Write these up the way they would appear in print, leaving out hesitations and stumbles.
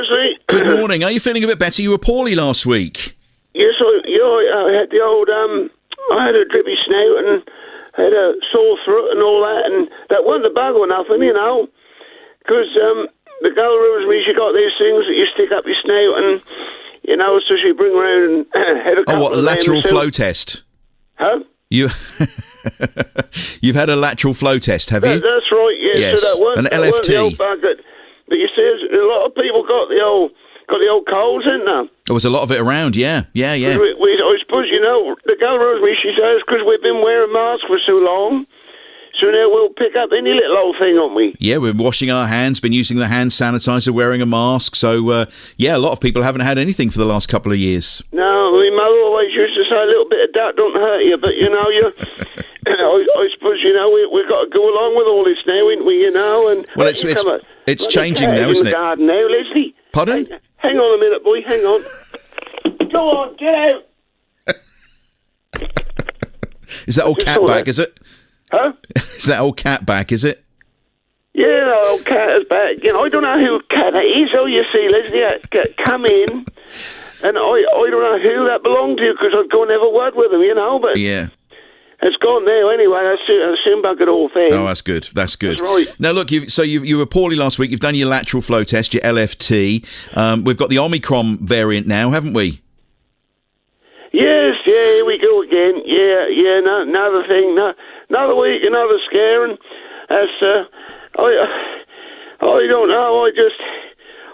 Leslie. Good morning. Are you feeling a bit better? You were poorly last week. Yes, I had the old, I had a drippy snout and had a sore throat and all that, and that wasn't the bug or nothing, you know, because the girl Rosemary, she got these things that you stick up your snout and, you know, so she bring around and had a couple a lateral flow test? Huh? You've had a lateral flow test, have you? That's right, yes. So that weren't, an LFT. The old bug but you see, a lot of people got the old colds, isn't there? There was a lot of it around, yeah. I suppose, you know, the girl Rosemary, she says, because we've been wearing masks for so long, so now we'll pick up any little old thing, won't we? Yeah, we've been washing our hands, been using the hand sanitizer, wearing a mask, so, a lot of people haven't had anything for the last couple of years. No, my mother always used to say a little bit of that don't hurt you, but, you know, I suppose, you know, we've got to go along with all this now, ain't we, you know? And well, it's changing now, isn't it? Garden now, Leslie. Pardon? Hang on a minute, boy, hang on. Go on, get out. Is that old cat back, is it? Huh? Is that old cat back, is it? Yeah, old cat is back. You know, I don't know who cat that is. Oh, you see, Leslie, come in, and I don't know who that belonged to, because I'd go and have a word with him, you know, but... Yeah. It's gone now anyway. I soon buggered all things. Oh, that's good. That's good. That's right. Now, look, you were poorly last week. You've done your lateral flow test, your LFT. We've got the Omicron variant now, haven't we? Yes, here we go again. Yeah, another thing. Another week, another scare. And that's, I don't know.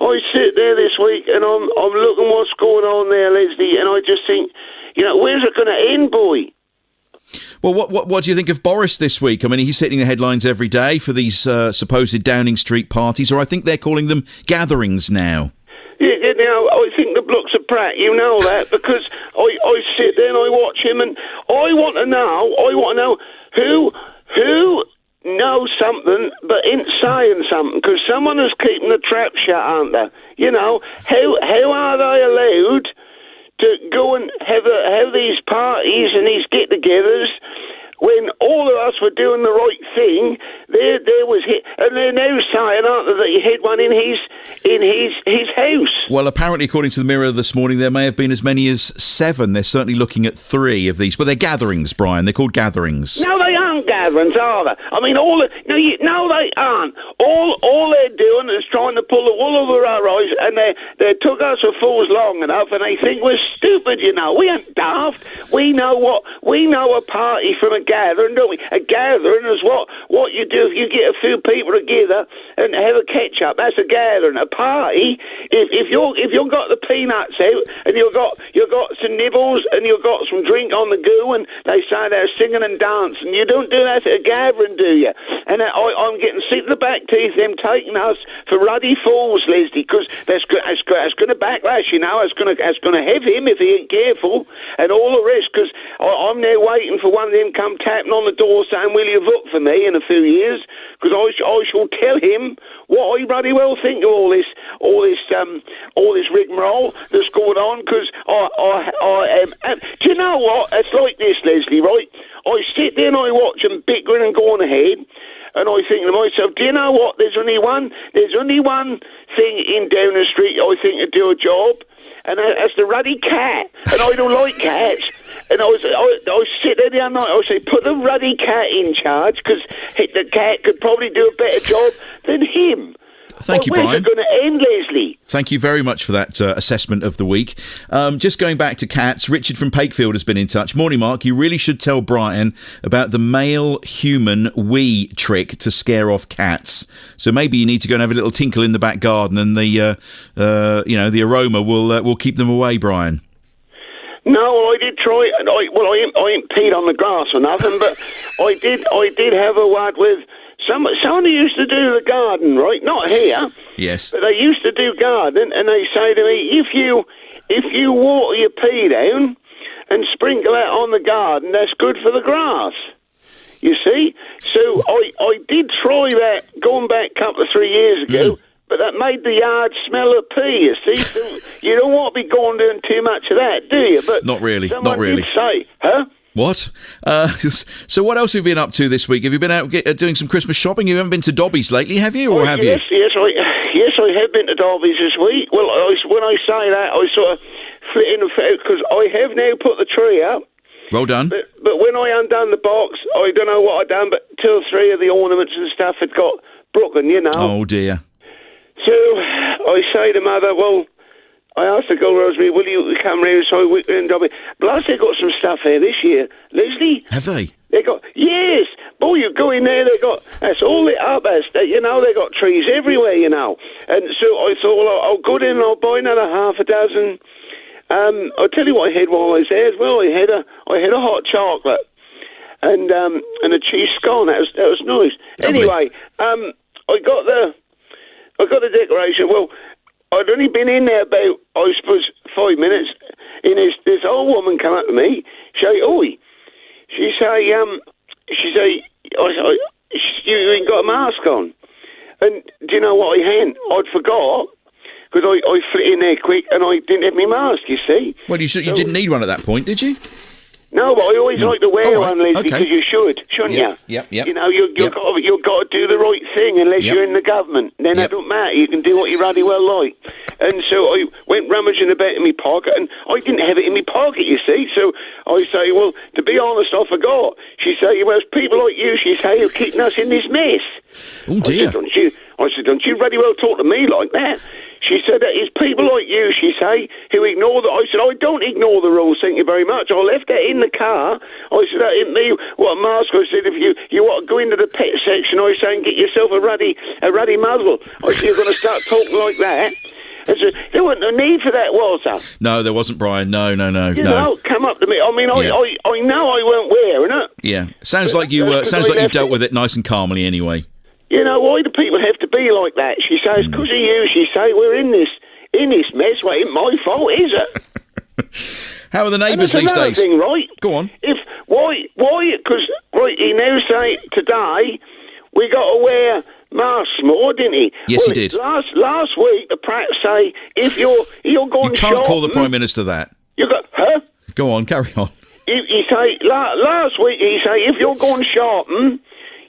I sit there this week and I'm looking what's going on there, Leslie, and I just think, you know, where's it going to end, boy? Well, what do you think of Boris this week? I mean, he's hitting the headlines every day for these supposed Downing Street parties, or I think they're calling them gatherings now. Yeah, now, I think the bloke's a prat, you know that, because I sit there and I watch him, and I want to know who knows something but ain't saying something, because someone is keeping the trap shut, aren't they? You know, how are they allowed to go and have these parties and these get-togethers when all of us were doing the right thing? There was hit, and they're now saying, aren't they, that he had one in his house. Well, apparently, according to the Mirror this morning, there may have been as many as 7. They're certainly looking at 3 of these, but they're gatherings, Brian. They're called gatherings. No, they aren't gatherings, are they? I mean, no, they aren't. All they're doing is trying to pull the wool over our eyes, and they took us for fools long enough, and they think we're stupid. You know, we ain't daft. We know a party from a gathering, don't we? A gathering is what you do if you get a few people together and have a catch up. That's a gathering. A party, if you've got the peanuts out and you've got some nibbles and you've got some drink on the go, and they say they're singing and dancing, you don't do that at a gathering, do you? And I'm getting sick of the back teeth, them taking us for ruddy fools, Leslie, because that's going to backlash, you know. It's going to have him if he ain't careful, and all the rest, because I'm now waiting for one of them come tapping on the door saying, will you vote for me in a few years? Because I shall tell him what I bloody well think of all this rigmarole that's going on. Because I am. Do you know what? It's like this, Leslie. Right? I sit there and I watch them bickering and going ahead, and I think to myself, do you know what? There's only one thing in Downing Street I think to do a job, and that's the ruddy cat. And I don't like cats. And I sit there the other night, I say, put the ruddy cat in charge, because the cat could probably do a better job than him. Thank you, Brian. Where's it going to end, Leslie? Thank you very much for that assessment of the week. Just going back to cats, Richard from Pakefield has been in touch. Morning, Mark. You really should tell Brian about the male human wee trick to scare off cats. So maybe you need to go and have a little tinkle in the back garden, and the aroma will keep them away, Brian. No, I did try. I ain't peed on the grass or nothing, but I did have a word with someone who used to do the garden, right? Not here. Yes. But they used to do garden, and they say to me, if you water your pea down and sprinkle that on the garden, that's good for the grass. You see? So I did try that going back a couple of 3 years ago. But that made the yard smell of pea, you see. So you don't want to be going doing too much of that, do you? But not really. Someone did say, huh? What? So what else have you been up to this week? Have you been out doing some Christmas shopping? You haven't been to Dobby's lately, have you? Or have you? Yes, I have been to Derby's this week. Well, when I say that, I sort of flit in and fit out because I have now put the tree up. Well done. But when I undone the box, I don't know what I done, but 2 or 3 of the ornaments and stuff had got broken, you know. Oh, dear. So I say to Mother, well, I asked the girl, Rosemary, will you come round so we can Derby? Plus, they got some stuff here this year. Leslie? Have they? They got, yes. Boy, you go in there, they got, that's all lit up as, you know, they got trees everywhere, you know. And so I thought, well, I'll go in and I'll buy another half a dozen. I'll tell you what I had while I was there as well. I had a hot chocolate and a cheese scone. That was nice. Lovely. Anyway, I got the decoration. Well, I'd only been in there about, I suppose, 5 minutes. And this old woman come up to me. She say, "Oi," she say, "You ain't got a mask on." And do you know what I hadn't? I'd forgot. Because I flit in there quick and I didn't have my mask, you see. Well, you didn't need one at that point, did you? No, but I always like to wear one, Leslie, okay. because you shouldn't you? Yep. You know, you've got to do the right thing unless you're in the government. Then it don't matter. You can do what you bloody well like. And so I went rummaging about in my pocket, and I didn't have it in my pocket, you see. So I say, well, to be honest, I forgot. She say, well, it's people like you, she say, who're keeping us in this mess. Oh, dear. I said, don't you bloody well talk to me like that. She said that it's people like you, she say, who ignore the... I said, I don't ignore the rules, thank you very much. I left that in the car. I said, that ain't me. What a mask. I said, if you want to go into the pet section, I say, and get yourself a ruddy muzzle. I said, you're going to start talking like that. I said, there wasn't no need for that, was there? No, there wasn't, Brian. No. You know, come up to me. I mean, I know I weren't wearing it. Yeah. Sounds like you dealt with it nice and calmly anyway. You know, why do people have to be like that? She says, because of you, she say, we're in this mess. Well, it ain't my fault, is it? How are the neighbours these days? Thing, right? Go on. Why? Because, right, he now say, today, we got to wear masks more, didn't he? Yes, he did. Last week, the Pratt say, if you're going shopping... You can't call the Prime Minister that. You got, huh? Go on, carry on. He say, last week, he say, if you're going shopping...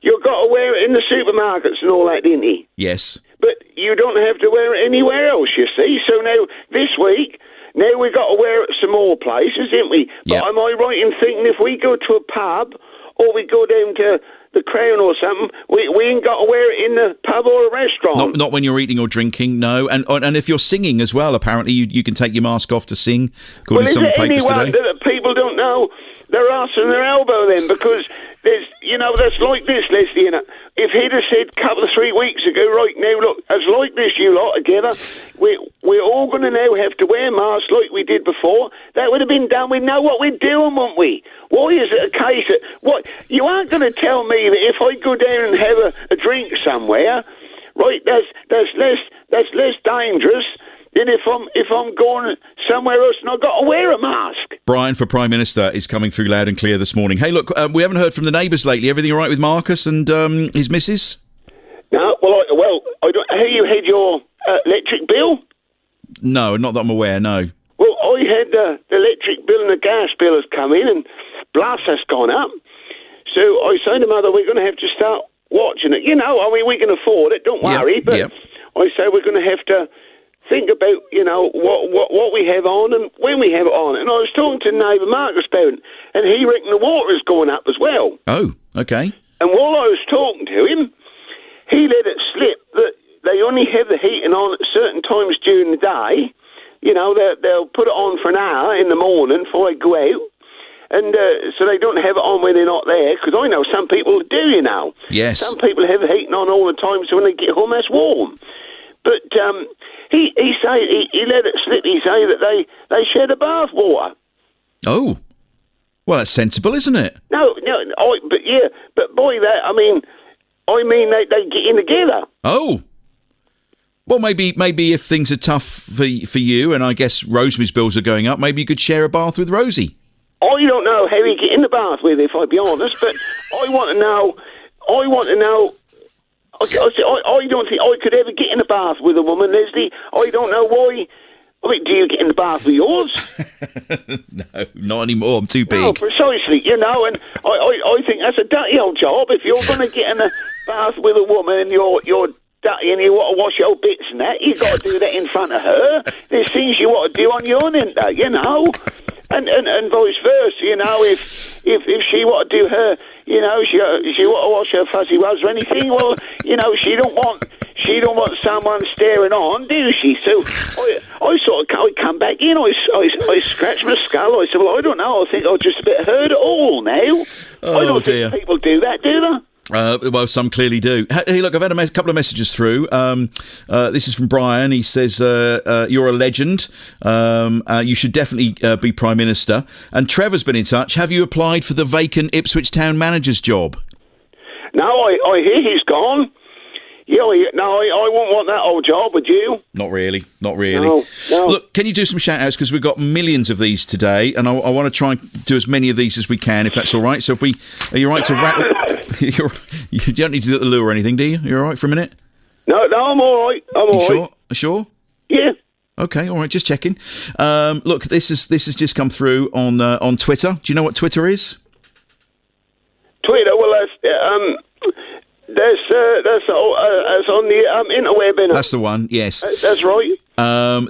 You've got to wear it in the supermarkets and all that, didn't he? Yes. But you don't have to wear it anywhere else, you see. So now, this week, now we've got to wear it some more places, didn't we? Yep. But am I right in thinking if we go to a pub or we go down to the Crown or something, we ain't got to wear it in the pub or a restaurant? Not when you're eating or drinking, no. And if you're singing as well, apparently you can take your mask off to sing, according to some of the papers today. Is there anyone that people don't know their arse and their elbow then? Because there's, that's like this, Leslie, if he'd have said a couple of 3 weeks ago, right now, look, it's like this, you lot together, we're all going to now have to wear masks like we did before, that would have been done. We know what we're doing, won't we? Why is it a case that, you aren't going to tell me that if I go down and have a drink somewhere, right, that's less dangerous than if I'm going somewhere else and I've got to wear a mask. Brian for Prime Minister is coming through loud and clear this morning. Hey, look, we haven't heard from the neighbours lately. Everything all right with Marcus and his missus? No, I don't. Have you had your electric bill? No, not that I'm aware. No. Well, I had the electric bill and the gas bill has come in, and blast has gone up. So I say to Mother, we're going to have to start watching it. We can afford it. Don't worry. But I say we're going to have to think about, what we have on and when we have it on. And I was talking to neighbour Marcus about it, and he reckoned the water is going up as well. Oh, okay. And while I was talking to him, he let it slip that they only have the heating on at certain times during the day. They'll put it on for an hour in the morning before they go out. And so they don't have it on when they're not there, because I know some people do, Yes. Some people have the heating on all the time, so when they get home, that's warm. But he let it slip. He say that they share the bath water. Oh, well, that's sensible, isn't it? No, but boy, they get in together. Oh, well, maybe if things are tough for you, and I guess Rosemary's bills are going up, maybe you could share a bath with Rosie. I don't know how you get in the bath with, if I be honest, but I want to know. I don't think I could ever get in a bath with a woman, Leslie. I don't know why. Do you get in the bath with yours? No, not anymore. I'm too big. No, precisely, and I think that's a dirty old job. If you're going to get in a bath with a woman and you're dirty and you want to wash your bits and that, you got to do that in front of her. There's things you want to do on your own, isn't there, you know? And vice versa, you know, if she want to do her, you know, she want to wash her fuzzy wubs or anything, well, you know, she don't want someone staring on, do she? So I come back in, I scratch my skull, I said, well, I don't know, I think I just a bit heard it all now. I don't think people do that, do they? Well, some clearly do. Hey, look, I've had a couple of messages through. This is from Brian. He says, you're a legend. You should definitely be Prime Minister. And Trevor's been in touch. Have you applied for the vacant Ipswich Town manager's job? No, I hear he's gone. Yeah, no, I wouldn't want that old job, would you? Not really. No. Look, can you do some shout-outs? Because we've got millions of these today, and I want to try and do as many of these as we can, if that's all right. So are you all right to rattle? You don't need to get the loo or anything, do you? You're all right for a minute? No, I'm all right. Sure? Yeah. Okay, all right, just checking. Look, this has just come through on Twitter. Do you know what Twitter is? Twitter, well, that's on the interweb, innit? That's the one, yes. That's right.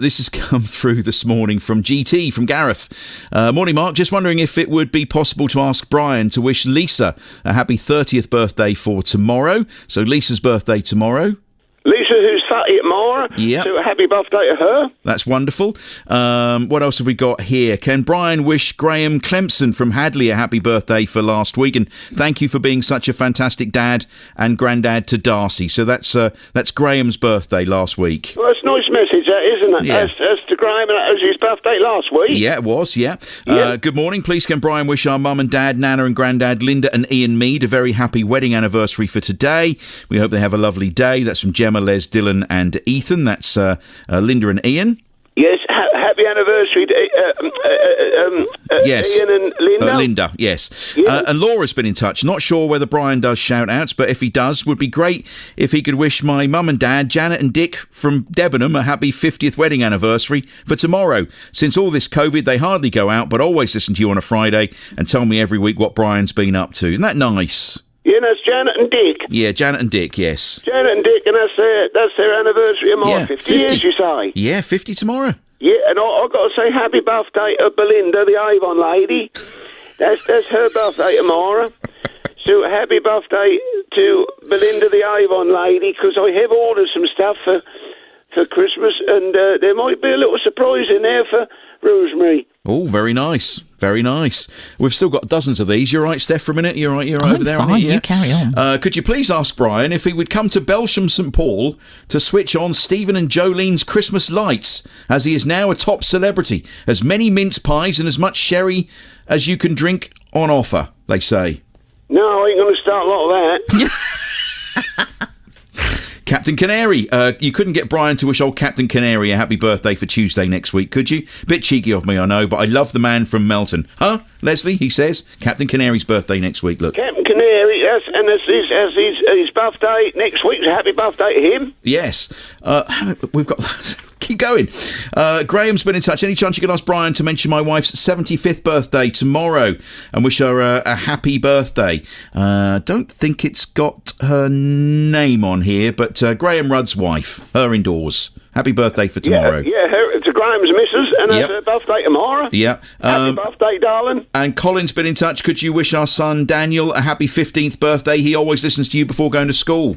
This has come through this morning from GT, from Gareth. Morning, Mark. Just wondering if it would be possible to ask Brian to wish Lisa a happy 30th birthday for tomorrow. So Lisa's birthday tomorrow. Lisa, who's 30 tomorrow. Yeah. So happy birthday to her. That's wonderful. What else have we got here? Can Brian wish Graham Clemson from Hadley a happy birthday for last week? And thank you for being such a fantastic dad and granddad to Darcy. So that's Graham's birthday last week. Well, that's a nice message, that, isn't it? Yeah. That's to Graham, and that was his birthday last week. Yeah, it was, yeah. Yeah. Good morning. Please can Brian wish our mum and dad, Nana and granddad, Linda and Ian Mead, a very happy wedding anniversary for today. We hope they have a lovely day. That's from Gemma, Les, Dylan and Ethan. That's Linda and Ian. Yes, happy anniversary to yes. Ian and Linda. Linda, yes. Yeah. And Laura's been in touch. Not sure whether Brian does shout-outs, but if he does, would be great if he could wish my mum and dad, Janet and Dick from Debenham, a happy 50th wedding anniversary for tomorrow. Since all this COVID, they hardly go out, but always listen to you on a Friday and tell me every week what Brian's been up to. Isn't that nice? Yeah, that's Janet and Dick. Yeah, Janet and Dick, yes. Janet and Dick, and that's their anniversary of mine. 50 years, you say? Yeah, 50 tomorrow. Yeah, and I've got to say happy birthday to Belinda, the Avon lady. That's her birthday tomorrow. So happy birthday to Belinda, the Avon lady, because I have ordered some stuff for Christmas, and there might be a little surprise in there for Rosemary. Oh, very nice. Very nice. We've still got dozens of these. You're right, Steph, for a minute? You're right over there? Fine, you carry on. Could you please ask Brian if he would come to Belsham St Paul to switch on Stephen and Jolene's Christmas lights, as he is now a top celebrity. As many mince pies and as much sherry as you can drink on offer, they say. No, I ain't going to start like that. Captain Canary. You couldn't get Brian to wish old Captain Canary a happy birthday for Tuesday next week, could you? Bit cheeky of me, I know, but I love the man from Melton. Huh, Leslie? He says. Captain Canary's birthday next week, look. Captain Canary, that's his birthday next week. Happy birthday to him. Yes. We've got... Keep going. Graham's been in touch. Any chance you could ask Brian to mention my wife's 75th birthday tomorrow and wish her a happy birthday? Don't think it's got her name on here, but Graham Rudd's wife, her indoors. Happy birthday for tomorrow. Yeah, it's Graham's missus, and that's her birthday tomorrow. Yeah. Happy birthday, darling. And Colin's been in touch. Could you wish our son Daniel a happy 15th birthday? He always listens to you before going to school.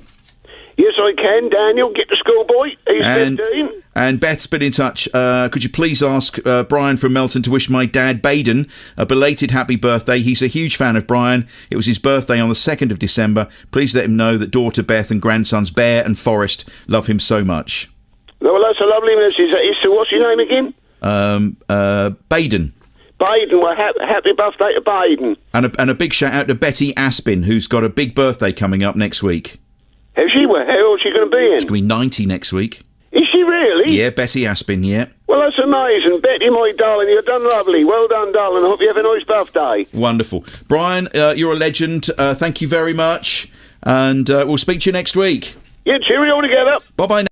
Yes, I can, Daniel. Get to school, boy. He's 15. And Beth's been in touch. Could you please ask Brian from Melton to wish my dad, Baden, a belated happy birthday? He's a huge fan of Brian. It was his birthday on the 2nd of December. Please let him know that daughter Beth and grandsons Bear and Forrest love him so much. Well, that's a lovely message. So what's your name again? Baden. Baden. Well, happy birthday to Baden. And a big shout out to Betty Aspin, who's got a big birthday coming up next week. Has she? Well, how old's she going to be in? She's going to be 90 next week. Is she really? Yeah, Betty Aspin, yeah. Well, that's amazing. Betty, my darling, you've done lovely. Well done, darling. I hope you have a nice birthday. Wonderful. Brian, you're a legend. Thank you very much. And we'll speak to you next week. Yeah, cheerio together. Bye-bye now.